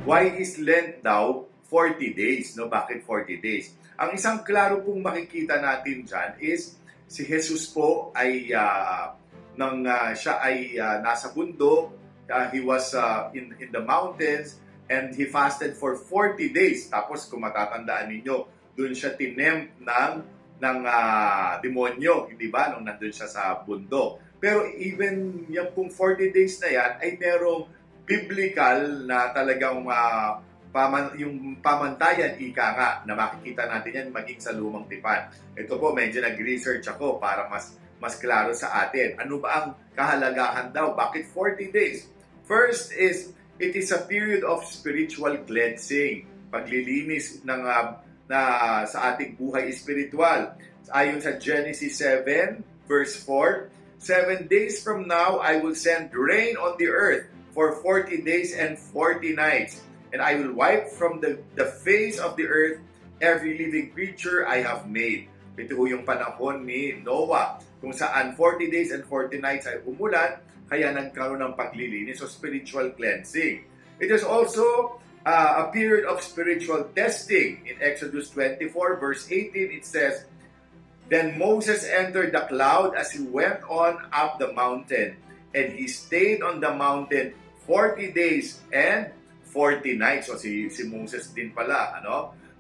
Why is Lent daw 40 days? No? Bakit 40 days? Ang isang klaro pong makikita natin dyan is si Jesus po ay siya ay nasa bundok, he was in the mountains, and he fasted for 40 days. Tapos kung matatandaan ninyo, doon siya tinempt ng demonyo, hindi ba? Nung nandun siya sa bundok. Pero even yung pong 40 days na yan ay merong biblical na talagang yung pamantayan, ika nga, na makikita natin yan maging sa Lumang Tipan. Ito po, medyo nag-research ako para mas klaro sa atin. Ano ba ang kahalagahan daw? Bakit 40 days? First is, it is a period of spiritual cleansing, paglilinis sa ating buhay espiritual. Ayon sa Genesis 7, verse 4, 7 days from now, I will send rain on the earth for 40 days and 40 nights. And I will wipe from the face of the earth every living creature I have made. Ito yung panahon ni Noah, kung saan 40 days and 40 nights ay umulan, kaya nagkaroon ng paglilinis o spiritual cleansing. It is also a period of spiritual testing. In Exodus 24, verse 18, it says, Then Moses entered the cloud as he went on up the mountain, and he stayed on the mountain 40 days and 40 nights. So si Moses din pala,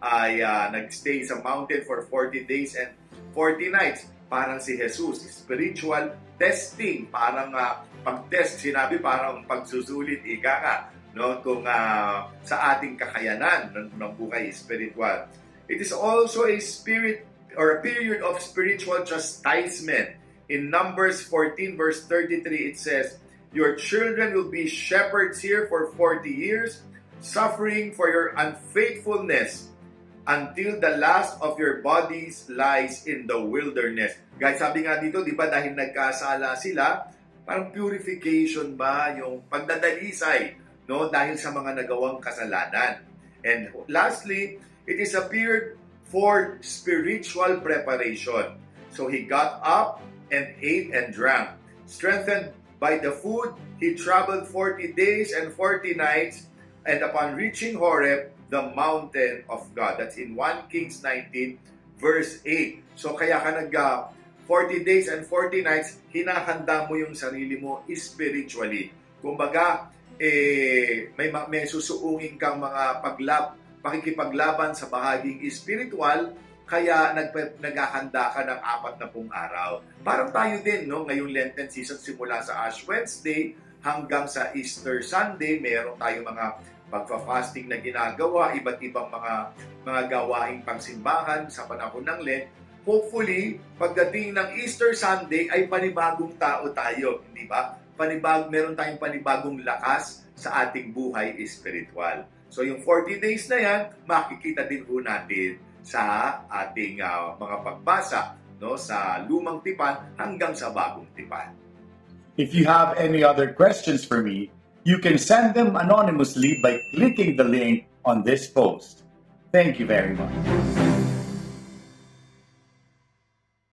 ay nagstay sa mountain for 40 days and 40 nights. Parang si Jesus, spiritual testing, parang pag-test, sinabi parang pagsusulit, ika nga, kung sa ating kakayanan ng buhay spiritual. It is also a period of spiritual chastisement. In Numbers 14 verse 33, it says, Your children will be shepherds here for 40 years, suffering for your unfaithfulness until the last of your bodies lies in the wilderness. Guys, sabi nga dito, di ba, dahil nagkasala sila, parang purification ba, yung pagdadalisay, dahil sa mga nagawang kasalanan. And lastly, it is a period for spiritual preparation. So he got up and ate and drank. Strengthened by the food, he traveled 40 days and 40 nights, and upon reaching Horeb, the mountain of God. That's in 1 Kings 19, verse 8. So kaya ka 40 days and 40 nights, hinahanda mo yung sarili mo spiritually. Kumbaga, may susuungin kang mga pakikipaglaban sa bahaging spiritual, kaya naghahanda ka ng 40 araw. Parang tayo din, ngayong Lenten season, simula sa Ash Wednesday hanggang sa Easter Sunday, meron tayong mga pagfa-fasting na ginagawa, iba't ibang mga gawaing pangsimbahan sa panahon ng Lent. Hopefully, pagdating ng Easter Sunday ay panibagong tao tayo, hindi ba? Meron tayong panibagong lakas sa ating buhay espiritual. So yung 40 days na yan, makikita din po natin sa ating mga pagbasa sa Lumang Tipan hanggang sa Bagong Tipan. If you have any other questions for me, you can send them anonymously by clicking the link on this post. Thank you very much.